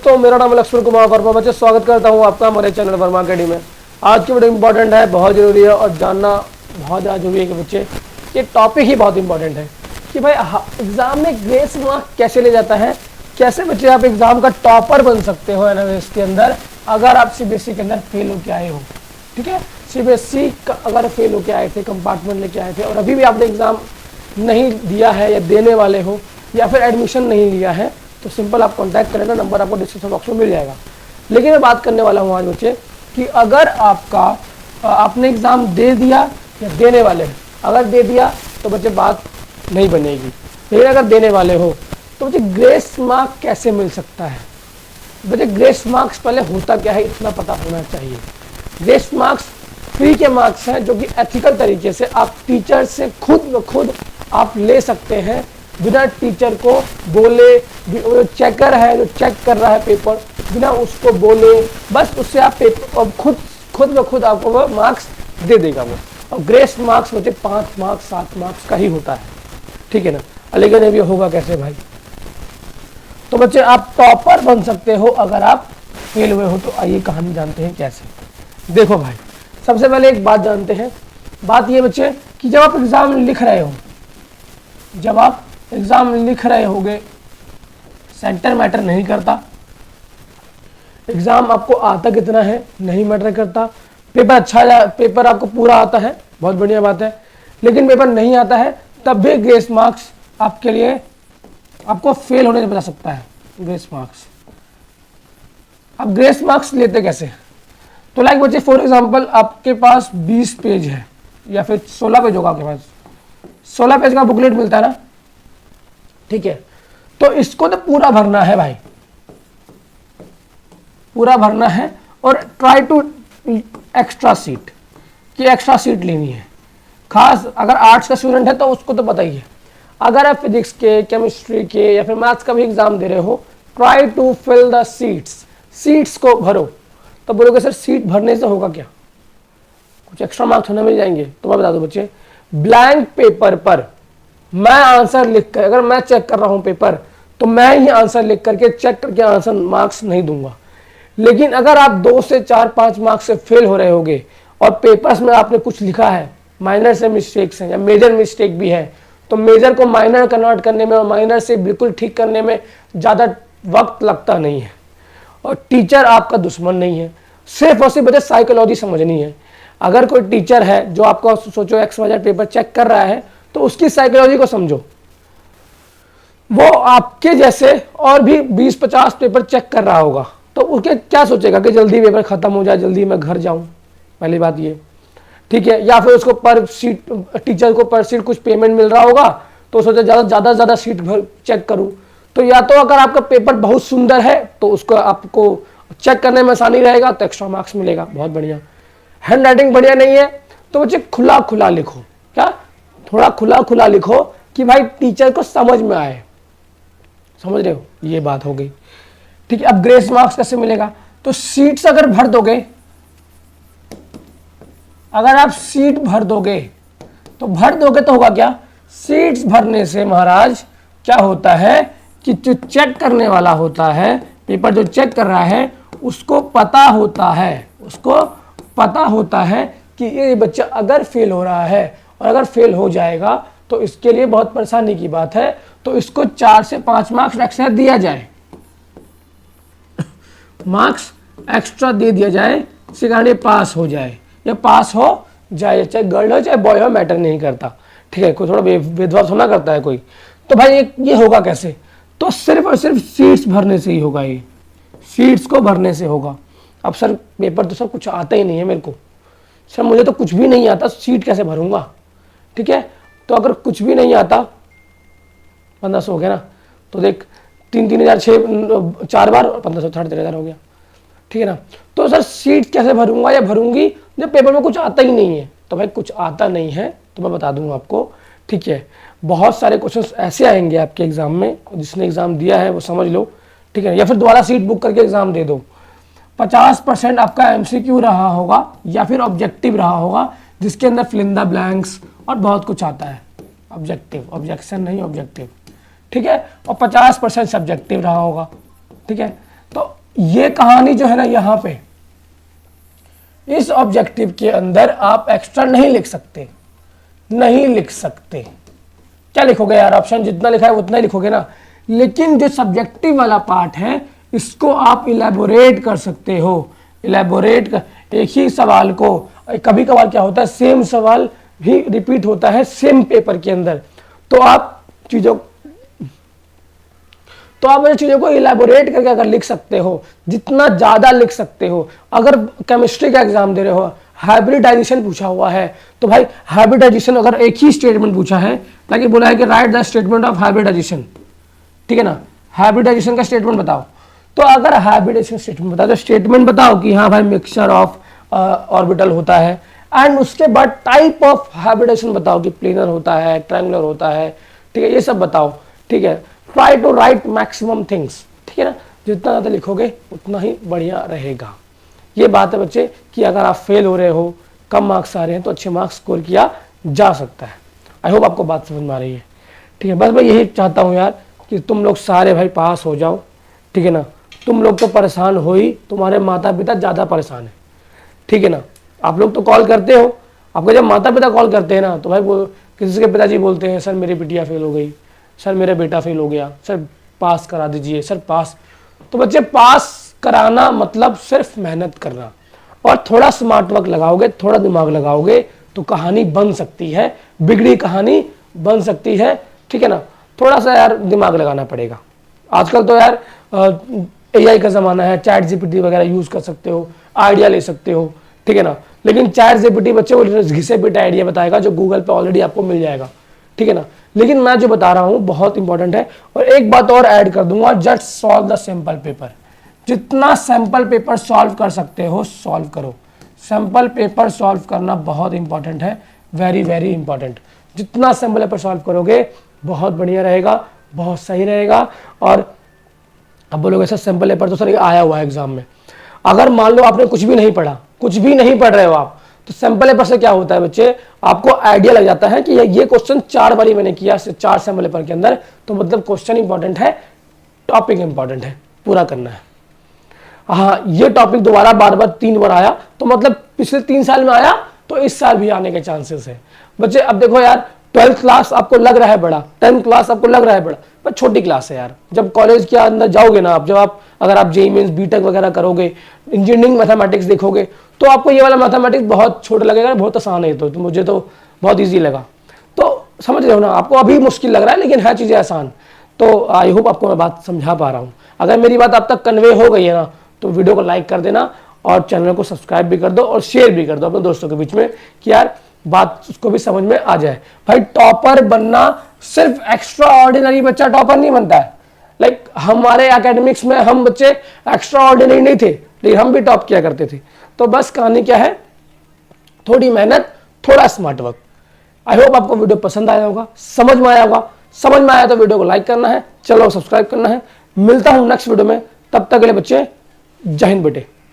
दोस्तों, मेरा नाम लक्ष्मण कुमार वर्मा। बच्चे स्वागत करता हूं आपका हमारे चैनल वर्मा अकेडमी में। आज की वीडियो इंपॉर्टेंट है, बहुत जरूरी है और जानना बहुत ज़्यादा जरूरी है कि बच्चे ये टॉपिक ही बहुत इंपॉर्टेंट है कि भाई एग्जाम में ग्रेस मार्क कैसे ले जाता है, कैसे बच्चे आप एग्जाम का टॉपर बन सकते हो एनालिसिस के अंदर अगर आप सीबीएसई के अंदर फेल होके आए हो। ठीक है, सीबीएसई अगर फेल होके आए थे, कंपार्टमेंट लेके आए थे और अभी भी आपने एग्जाम नहीं दिया है या देने वाले हो या फिर एडमिशन नहीं लिया है, तो सिंपल आप कांटेक्ट करें ना, नंबर आपको डिस्क्रिप्शन बॉक्स में मिल जाएगा। लेकिन मैं बात करने वाला हूँ आज बच्चे कि अगर आपने एग्ज़ाम दे दिया या देने वाले हैं, अगर दे दिया तो बच्चे बात नहीं बनेगी, लेकिन अगर देने वाले हो तो बच्चे ग्रेस मार्क कैसे मिल सकता है। बच्चे ग्रेस मार्क्स पहले होता क्या है इतना पता होना चाहिए। ग्रेस मार्क्स फ्री के मार्क्स हैं जो कि एथिकल तरीके से आप टीचर से खुद ब खुद आप ले सकते हैं, बिना टीचर को बोले। जो चेकर है जो चेक कर रहा है पेपर, बिना उसको बोले बस उससे आप पेपर खुद ब खुद आपको वो मार्क्स दे देगा वो। और ग्रेस मार्क्स मुझे 5 मार्क्स 7 मार्क्स का ही होता है, ठीक है ना। लेकिन अब ये होगा कैसे भाई? तो बच्चे आप टॉपर बन सकते हो अगर आप फेल हुए हो। तो आइए कहानी जानते हैं कैसे। देखो भाई, सबसे पहले एक बात जानते हैं। बात ये बच्चे कि जब आप एग्जाम लिख रहे हो, जब आप एग्जाम लिख रहे होगे, सेंटर मैटर नहीं करता, एग्जाम आपको आता कितना है नहीं मैटर करता। पेपर अच्छा पेपर आपको पूरा आता है, बहुत बढ़िया बात है। लेकिन पेपर नहीं आता है तब भी ग्रेस मार्क्स आपके लिए आपको फेल होने से बचा सकता है। ग्रेस मार्क्स, अब ग्रेस मार्क्स लेते कैसे? तो लाइक बच्चे फॉर एग्जांपल आपके पास 20 पेज है या फिर 16 पेज होगा आपके पास, 16 पेज का बुकलेट मिलता है ना, ठीक है। तो इसको तो पूरा भरना है भाई, पूरा भरना है और ट्राई टू एक्स्ट्रा सीट कि एक्स्ट्रा सीट लेनी है। खास अगर आर्ट्स का स्टूडेंट है तो उसको तो पता ही है। अगर आप फिजिक्स के, केमिस्ट्री के या फिर मैथ्स का भी एग्जाम दे रहे हो, try to fill the seats, seats को भरो। तो बोलोगे सर सीट भरने से होगा क्या, कुछ एक्स्ट्रा मार्क्स हमें मिल जाएंगे? तो मैं बता दूं बच्चे, ब्लैंक पेपर पर मैं आंसर लिख कर, अगर मैं चेक कर रहा हूं पेपर, तो मैं ही आंसर लिख करके चेक करके आंसर मार्क्स नहीं दूंगा। लेकिन अगर आप 2 से 4 5 मार्क्स से फेल हो रहे होगे और पेपर्स में आपने कुछ लिखा है, माइनर से मिस्टेक्स हैं या मेजर मिस्टेक भी है, तो मेजर को माइनर कन्वर्ट करने में और माइनर से बिल्कुल ठीक करने में ज़्यादा वक्त लगता नहीं है। और टीचर आपका दुश्मन नहीं है, सिर्फ और सिर्फ बच्चे साइकोलॉजी समझनी है। अगर कोई टीचर है जो आपको सोचो XYZ पेपर चेक कर रहा है, तो उसकी साइकोलॉजी को समझो। वो आपके जैसे और भी 20-50 पेपर चेक कर रहा होगा, तो उसके क्या सोचेगा कि जल्दी पेपर खत्म हो जाए, जल्दी मैं घर जाऊं, पहली बात ये, ठीक है। या फिर उसको पर सीट, टीचर को पर सीट कुछ पेमेंट मिल रहा होगा तो सोचे ज़्यादा सीट भर चेक करूं। तो या तो अगर आपका पेपर बहुत सुंदर है तो उसको आपको चेक करने में आसानी रहेगा तो एक्स्ट्रा मार्क्स मिलेगा, बहुत बढ़िया। हैंड राइटिंग बढ़िया नहीं है तो बच्चे खुला खुला लिखो, क्या थोड़ा खुला खुला लिखो कि भाई टीचर को समझ में आए, समझ रहे हो? ये बात हो गई, ठीक है। अब ग्रेस मार्क्स कैसे मिलेगा? तो सीट्स अगर भर दोगे, अगर आप सीट भर दोगे तो होगा क्या? सीट्स भरने से महाराज क्या होता है कि जो चेक करने वाला होता है, पेपर जो चेक कर रहा है, उसको पता होता है कि ये बच्चा अगर फेल हो रहा है और अगर फेल हो जाएगा तो इसके लिए बहुत परेशानी की बात है, तो इसको 4 से 5 मार्क्स एक्स्ट्रा दिया जाए, मार्क्स एक्स्ट्रा दे दिया जाए, सिखाने पास हो जाए या पास हो जाए, चाहे गर्ल हो चाहे बॉय हो, मैटर नहीं करता, ठीक है। कोई थोड़ा भेदभाव थोड़ा करता है कोई। तो भाई ये होगा कैसे? तो सिर्फ और सिर्फ सीट्स भरने से ही होगा, ये सीट्स को भरने से होगा। अब सर पेपर तो सब कुछ आता ही नहीं है मेरे को, सर मुझे तो कुछ भी नहीं आता, सीट कैसे भरूंगा? ठीक है, तो अगर कुछ भी नहीं आता, 1500 हो गया ना, तो देख 3,000 4 बार 1500 13,000 हो गया, ठीक है ना। तो सर सीट कैसे भरूंगा या भरूंगी जब पेपर में कुछ आता ही नहीं है? तो भाई कुछ आता नहीं है तो मैं बता दूंगा आपको, ठीक है। बहुत सारे क्वेश्चंस ऐसे आएंगे आपके एग्जाम में, जिसने एग्जाम दिया है वो समझ लो, ठीक है। या फिर दोबारा सीट बुक करके एग्जाम दे दो। 50% आपका MCQ रहा होगा या फिर ऑब्जेक्टिव रहा होगा, जिसके अंदर फिल इन द ब्लैंक्स और बहुत कुछ आता है। ऑब्जेक्टिव, ऑब्जेक्शन नहीं, ऑब्जेक्टिव, ठीक है। और 50% सब्जेक्टिव रहा होगा, ठीक है। तो ये कहानी जो है ना यहाँ पे इस ऑब्जेक्टिव के अंदर आप एक्स्ट्रा नहीं लिख सकते, नहीं लिख सकते। क्या लिखोगे यार, ऑप्शन जितना लिखा है उतना ही लिखोगे ना, लेकिन जो सब्जेक्टिव वाला पार्ट है इसको आप इलेबोरेट कर सकते हो। इलेबोरेट कर, एक ही सवाल को कभी कभार क्या होता है सेम सवाल भी रिपीट होता है सेम पेपर के अंदर, तो आप चीज़ों को इलेबोरेट करके अगर लिख सकते हो, जितना ज़्यादा लिख सकते हो। अगर केमिस्ट्री का एग्जाम दे रहे हो, हाइब्रिडाइजेशन पूछा हुआ है, तो भाई हाइब्रिडाइजेशन अगर एक ही स्टेटमेंट पूछा है, ताकि बोला है कि write the statement of hybridization, ठीक है ना, हाइब्रिडाइजेशन का स्टेटमेंट बताओ, तो अगर हाइब्रिडाइजेशन स्टेटमेंट बताओ तो स्टेटमेंट बताओ कि हाँ भाई मिक्सचर ऑफ ऑर्बिटल होता है, एंड उसके बाद टाइप ऑफ हाइब्रिडाइजेशन बताओ कि प्लेनर होता है, ट्रायंगुलर होता है, ठीक है, ये सब बताओ, ठीक है। Try to write maximum things, ठीक है ना, जितना ज़्यादा लिखोगे उतना ही बढ़िया रहेगा। ये बात है बच्चे कि अगर आप फेल हो रहे हो, कम मार्क्स आ रहे हैं, तो अच्छे मार्क्स स्कोर किया जा सकता है। आई होप आपको बात समझ में आ रही है, ठीक है। बस मैं यही चाहता हूँ यार कि तुम लोग सारे भाई पास हो जाओ, ठीक है ना। तुम लोग तो परेशान हो ही, तुम्हारे माता पिता ज़्यादा परेशान है, ठीक है ना। आप लोग तो कॉल करते हो, आपको जब माता पिता कॉल करते हैं ना, तो भाई वो किसी के पिताजी बोलते हैं सर मेरी बिटिया फेल हो गई, सर मेरा बेटा फेल हो गया, सर पास करा दीजिए, सर पास। तो बच्चे पास कराना मतलब सिर्फ मेहनत करना और थोड़ा स्मार्ट वर्क लगाओगे, थोड़ा दिमाग लगाओगे तो कहानी बन सकती है, बिगड़ी कहानी बन सकती है, ठीक है ना। थोड़ा सा यार दिमाग लगाना पड़ेगा। आजकल तो यार AI का ज़माना है, चैट GPT वगैरह यूज़ कर सकते हो, आइडिया ले सकते हो, ठीक है ना। लेकिन चैट GPT बच्चे वो घिसे पिटे आइडिया बताएगा जो गूगल पे ऑलरेडी आपको मिल जाएगा, ठीक है ना। लेकिन मैं जो बता रहा हूँ बहुत इंपॉर्टेंट है। और एक बात और ऐड कर दूंगा, just solve the simple paper. जितना सैंपल पेपर सॉल्व कर सकते हो सॉल्व करो। सैंपल पेपर सॉल्व करना बहुत इंपॉर्टेंट है, वेरी वेरी इंपॉर्टेंट। जितना सैंपल पेपर सॉल्व करोगे बहुत बढ़िया रहेगा, बहुत सही रहेगा। और अब बोलोगे सर सैंपल पेपर तो सर आया हुआ है एग्जाम में। अगर मान लो आपने कुछ भी नहीं पढ़ा, कुछ भी नहीं पढ़ रहे हो आप, तो सैंपल पेपर से क्या होता है बच्चे, आपको आइडिया लग जाता है कि ये क्वेश्चन 4 बारी मैंने किया 4 सैंपल पेपर के अंदर, तो मतलब क्वेश्चन इंपॉर्टेंट है, टॉपिक इंपॉर्टेंट है, पूरा करना है। हाँ, ये टॉपिक दोबारा बार बार 3 बार आया तो मतलब पिछले 3 साल में आया तो इस साल भी आने के चांसेस है बच्चे। अब देखो यार 12th क्लास आपको लग रहा है बड़ा, 10th क्लास आपको लग रहा है बड़ा, पर छोटी क्लास है यार। जब कॉलेज के अंदर जाओगे ना आप, जब आप अगर आप JEE मेंस बीटेक वगैरह करोगे, इंजीनियरिंग मैथमेटिक्स देखोगे, तो आपको ये वाला मैथमेटिक्स बहुत छोटा लगेगा, बहुत आसान है। तो मुझे तो बहुत ईजी लगा, तो समझ रहे हो ना। आपको अभी मुश्किल लग रहा है लेकिन है चीज़ें आसान। तो आई होप आपको मैं बात समझा पा रहा हूँ। अगर मेरी बात आप तक कन्वे हो गई है ना, तो वीडियो को लाइक कर देना और चैनल को सब्सक्राइब भी कर दो और शेयर भी कर दो अपने दोस्तों के बीच में, कि यार बात उसको भी समझ में आ जाए। भाई टॉपर बनना सिर्फ एक्स्ट्रा ऑर्डिनरी बच्चा टॉपर नहीं बनता है। लाइक हमारे एकेडमिक्स में हम बच्चे एक्स्ट्रा ऑर्डिनरी नहीं थे, लेकिन हम भी टॉप किया करते थे। तो बस कहानी क्या है, थोड़ी मेहनत, थोड़ा स्मार्ट वर्क। आई होप आपको वीडियो पसंद आया होगा, समझ में आया होगा। समझ में आया तो वीडियो को लाइक करना है, चलो सब्सक्राइब करना है। मिलता हूं नेक्स्ट वीडियो में, तब तक के लिए बच्चे जय हिंद बेटे।